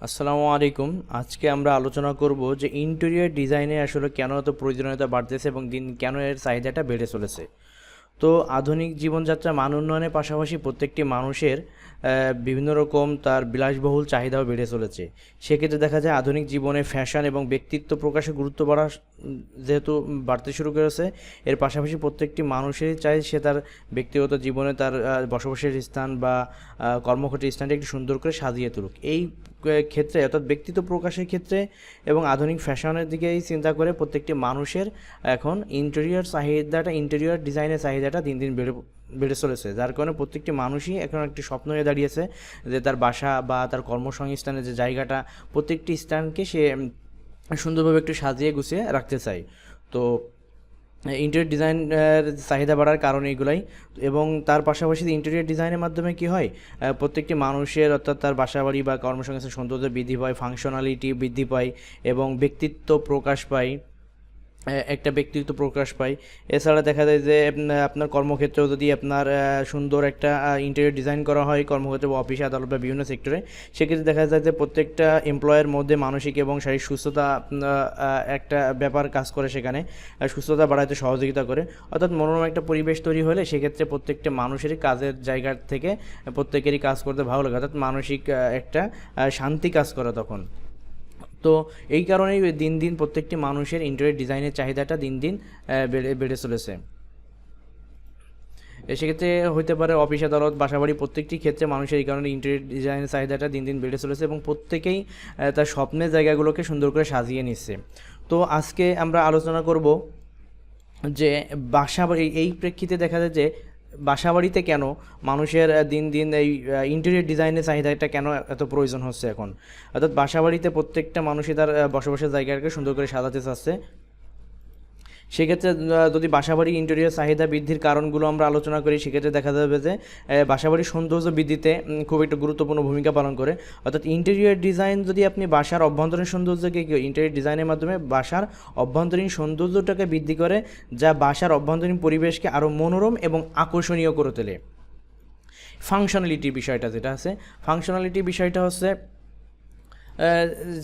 আসসালামু আলাইকুম। আজকে আমরা আলোচনা করব যে ইন্টেরিয়র ডিজাইনে আসলে কেন এত প্রয়োজনীয়তা বাড়তেছে এবং দিন কেন এর চাহিদাটা বেড়ে চলেছে। তো আধুনিক জীবনযাত্রা মান উন্নয়নের পাশাপাশি প্রত্যেকটি মানুষের বিভিন্ন রকম তার বিলাসবহুল চাহিদাও বেড়ে চলেছে। সেক্ষেত্রে দেখা যায় আধুনিক জীবনে ফ্যাশন এবং ব্যক্তিত্ব প্রকাশে গুরুত্ব বাড়া যেহেতু বাড়তে শুরু করেছে, এর পাশাপাশি প্রত্যেকটি মানুষেরই চাই সে তার ব্যক্তিগত জীবনে তার বসবাসের স্থান বা কর্মক্ষেত্রের স্থানটি একটু সুন্দর করে সাজিয়ে তুলুক। এই ক্ষেত্রে অর্থাৎ ব্যক্তিত্ব প্রকাশের ক্ষেত্রে এবং আধুনিক ফ্যাশনের দিকেই চিন্তা করে প্রত্যেকটি মানুষের এখন ইন্টেরিয়র ডিজাইনের চাহিদাটা দিন দিন বেড়ে চলেছে, যার কারণে প্রত্যেকটি মানুষই এখন একটি স্বপ্ন হয়ে দাঁড়িয়েছে যে তার বাসা বা তার কর্মসংস্থানের যে জায়গাটা, প্রত্যেকটি স্থানকে সে সুন্দরভাবে একটু সাজিয়ে গুছিয়ে রাখতে চায়। তো ইন্টেরিয়র ডিজাইনের চাহিদা বাড়ার কারণ এগুলাই। এবং তার পাশাপাশি ইন্টেরিয়র ডিজাইনের মাধ্যমে কি হয়, প্রত্যেকটি মানুষের অর্থাৎ তার বাসাবাড়ি বা কর্মসংস্থান সৌন্দর্য বৃদ্ধি পায়, ফাংশনালিটি বৃদ্ধি পায় এবং ব্যক্তিত্ব প্রকাশ পায়, একটা ব্যক্তিত্ব প্রকাশ পায়। এছাড়া দেখা যায় যে আপনার কর্মক্ষেত্রেও যদি আপনার সুন্দর একটা ইন্টেরিয়র ডিজাইন করা হয় কর্মক্ষেত্রে বা অফিসে, আদালত বা বিভিন্ন সেক্টরে, সেক্ষেত্রে দেখা যায় যে প্রত্যেকটা এমপ্লয়ের মধ্যে মানসিক এবং শারীরিক সুস্থতা একটা ব্যাপার কাজ করে, সেখানে সুস্থতা বাড়াতে সহযোগিতা করে। অর্থাৎ মনোরম একটা পরিবেশ তৈরি হলে সেক্ষেত্রে প্রত্যেকটা মানুষেরই কাজের জায়গা থেকে প্রত্যেকেরই কাজ করতে ভালো লাগে, অর্থাৎ মানসিক একটা শান্তি কাজ করে তখন। তো এই কারণেই দিন দিন প্রত্যেকটি মানুষের ইন্টেরিয়র ডিজাইনের চাহিদাটা দিন দিন বেড়ে বেড়ে চলেছে। সেক্ষেত্রে হতে পারে অফিস, আদালত, বাসাবাড়ি, প্রত্যেকটি ক্ষেত্রে মানুষের এই কারণে ইন্টেরিয়র ডিজাইনের চাহিদাটা দিন দিন বেড়ে চলেছে এবং প্রত্যেকেই তার স্বপ্নের জায়গাগুলোকে সুন্দর করে সাজিয়ে নিচ্ছে। তো আজকে আমরা আলোচনা করব যে বাসাবাড়ি, এই প্রেক্ষিতে দেখা যায় যে বাসাবাড়িতে কেন মানুষের দিন দিন এই ইন্টেরিয়র ডিজাইনের চাহিদাটা কেন এত প্রয়োজন হচ্ছে এখন। অর্থাৎ বাসাবাড়িতে প্রত্যেকটা মানুষই তার বসবাসের জায়গাকে সুন্দর করে সাজাতে চাচ্ছে। সেক্ষেত্রে যদি বাসাবাড়ি ইন্টেরিয়র চাহিদা বৃদ্ধির কারণগুলো আমরা আলোচনা করি, সেক্ষেত্রে দেখা যাবে যে বাসাবাড়ির সৌন্দর্য বৃদ্ধিতে খুব একটা গুরুত্বপূর্ণ ভূমিকা পালন করে। অর্থাৎ ইন্টেরিয়র ডিজাইন যদি আপনি বাসার অভ্যন্তরীণ সৌন্দর্যকে, ইন্টেরিয়র ডিজাইনের মাধ্যমে বাসার অভ্যন্তরীণ সৌন্দর্যটাকে বৃদ্ধি করে, যা বাসার অভ্যন্তরীণ পরিবেশকে আরও মনোরম এবং আকর্ষণীয় করে তোলে। ফাংশনালিটি বিষয়টা যেটা আছে, ফাংশনালিটি বিষয়টা হচ্ছে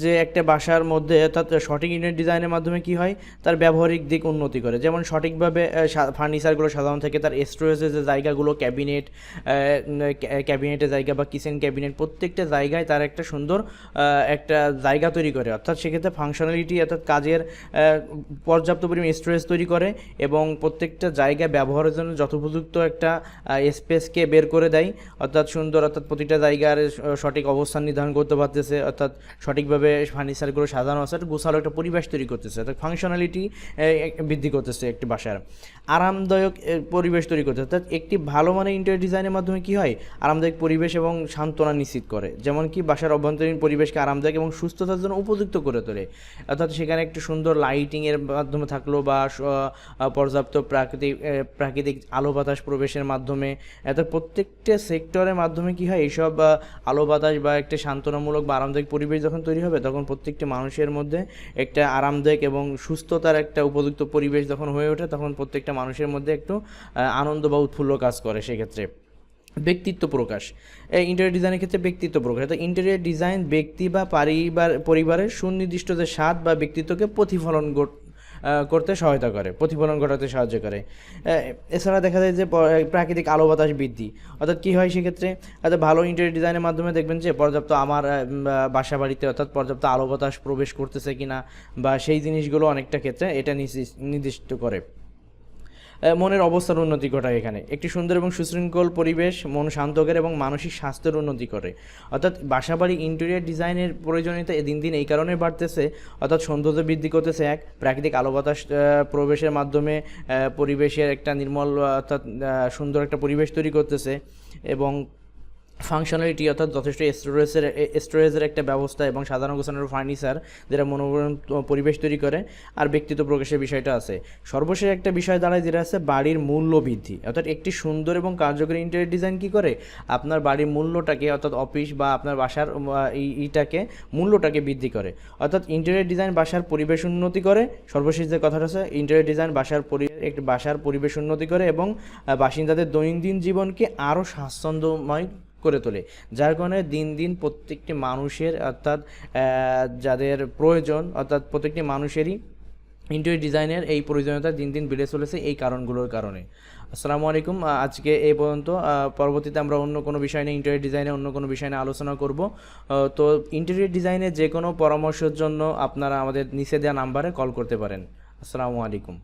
যে একটা বাসার মধ্যে, অর্থাৎ সঠিক ইন্টেরিয়র ডিজাইনের মাধ্যমে কি হয়, তার ব্যবহারিক দিক উন্নতি করে। যেমন সঠিকভাবে ফার্নিচারগুলো সাজানো থেকে তার স্টোরেজের যে জায়গাগুলো, ক্যাবিনেটের জায়গা বা কিচেন ক্যাবিনেট, প্রত্যেকটা জায়গায় তার একটা সুন্দর একটা জায়গা তৈরি করে। অর্থাৎ সেক্ষেত্রে ফাংশনালিটি অর্থাৎ কাজের পর্যাপ্ত পরিমাণ স্টোরেজ তৈরি করে এবং প্রত্যেকটা জায়গায় ব্যবহারের জন্য যথোপযুক্ত একটা স্পেসকে বের করে দেয়। অর্থাৎ সুন্দর, অর্থাৎ প্রতিটা জায়গার সঠিক অবস্থান নির্ধারণ করতে পারতেছে, অর্থাৎ সঠিকভাবে ফার্নিচারগুলো সাজানো আছে, একটা গোছালো একটা পরিবেশ তৈরি করতেছে, অর্থাৎ ফাংশনালিটি বৃদ্ধি করতেছে একটি বাসার। আরামদায়ক পরিবেশ তৈরি করতেছে, অর্থাৎ একটি ভালো মানের ইন্টেরিয়র ডিজাইনের মাধ্যমে কি হয়, আরামদায়ক পরিবেশ এবং সান্ত্বনা নিশ্চিত করে। যেমন কি বাসার অভ্যন্তরীণ পরিবেশকে আরামদায়ক এবং সুস্থতার জন্য উপযুক্ত করে তোলে। অর্থাৎ সেখানে একটু সুন্দর লাইটিংয়ের মাধ্যমে থাকলো বা পর্যাপ্ত প্রাকৃতিক আলো বাতাস প্রবেশের মাধ্যমে, অর্থাৎ প্রত্যেকটা সেক্টরের মাধ্যমে কি হয়, এইসব আলো বাতাস বা একটা সান্ত্বনামূলক বা আরামদায়ক পরিবেশ যখন তৈরি হবে, তখন প্রত্যেকটি মানুষের মধ্যে একটা আরামদায়ক এবং সুস্থতার একটা উপযুক্ত পরিবেশ যখন হয়ে ওঠে, তখন প্রত্যেকটা মানুষের মধ্যে একটু আনন্দ বা উৎফুল্ল কাজ করে। সেক্ষেত্রে ব্যক্তিত্ব প্রকাশ, এই ইন্টেরিয়র ডিজাইনের ক্ষেত্রে ব্যক্তিত্ব প্রকাশ, অর্থাৎ ইন্টেরিয়র ডিজাইন ব্যক্তি বা পরিবারের সুনির্দিষ্ট যে স্বাদ বা ব্যক্তিত্বকে করতে সহায়তা করে, প্রতিফলন ঘটাতে সাহায্য করে। এছাড়া দেখা যায় যে প্রাকৃতিক আলো বাতাস বৃদ্ধি, অর্থাৎ কী হয় সেক্ষেত্রে, অর্থাৎ ভালো ইন্টেরিয়র ডিজাইনের মাধ্যমে দেখবেন যে পর্যাপ্ত আমার বাসা বাড়িতে অর্থাৎ পর্যাপ্ত আলো বাতাস প্রবেশ করতেছে কিনা, বা সেই জিনিসগুলো অনেকটা ক্ষেত্রে এটা নির্দিষ্ট করে। মনের অবস্থার উন্নতি ঘটায়। এখানে একটি সুন্দর এবং সুশৃঙ্খল পরিবেশ মন শান্ত করে এবং মানসিক স্বাস্থ্যের উন্নতি করে। অর্থাৎ বাসাবাড়ি ইন্টেরিয়র ডিজাইনের প্রয়োজনীয়তা দিন দিন এই কারণে বাড়তেছে, অর্থাৎ সৌন্দর্য বৃদ্ধি করতেছে, এক প্রাকৃতিক আলো বাতাস প্রবেশের মাধ্যমে পরিবেশের একটা নির্মল সুন্দর একটা পরিবেশ তৈরি করতেছে, এবং ফাংশনালিটি অর্থাৎ যথেষ্ট স্টোরেজের একটা ব্যবস্থা এবং সাধারণ গোছানোর ফার্নিচার, যেটা মনোরম পরিবেশ তৈরি করে। আর ব্যক্তিত্ব প্রকাশের বিষয়টা আছে। সর্বশেষ একটা বিষয় দাঁড়ায় যেটা আছে বাড়ির মূল্য বৃদ্ধি, অর্থাৎ একটি সুন্দর এবং কার্যকরী ইন্টেরিয়র ডিজাইন কী করে, আপনার বাড়ির মূল্যটাকে, অর্থাৎ অফিস বা আপনার বাসার মূল্যটাকে বৃদ্ধি করে। অর্থাৎ ইন্টেরিয়র ডিজাইন বাসার পরিবেশ উন্নতি করে। সর্বশেষ যে কথাটা আছে, ইন্টেরিয়র ডিজাইন বাসার পরিবেশ উন্নতি করে এবং বাসিন্দাদের দৈনন্দিন জীবনকে আরও স্বাচ্ছন্দ্যময় করে তোলে, যার কারণে দিন দিন প্রত্যেকটি মানুষের অর্থাৎ যাদের প্রয়োজন অর্থাৎ প্রত্যেকটি মানুষেরই ইন্টেরিয়র ডিজাইনের এই প্রয়োজনীয়তা দিন দিন বেড়ে চলেছে এই কারণগুলোর কারণে। আসসালামু আলাইকুম, আজকে এই পর্যন্ত। পরবর্তীতে আমরা অন্য কোনো বিষয় নিয়ে ইন্টেরিয়র ডিজাইনে অন্য কোনো বিষয় নিয়ে আলোচনা করব। তো ইন্টেরিয়র ডিজাইনের যে কোনো পরামর্শের জন্য আপনারা আমাদের নিচে দেওয়া নাম্বারে কল করতে পারেন। আসসালামু আলাইকুম।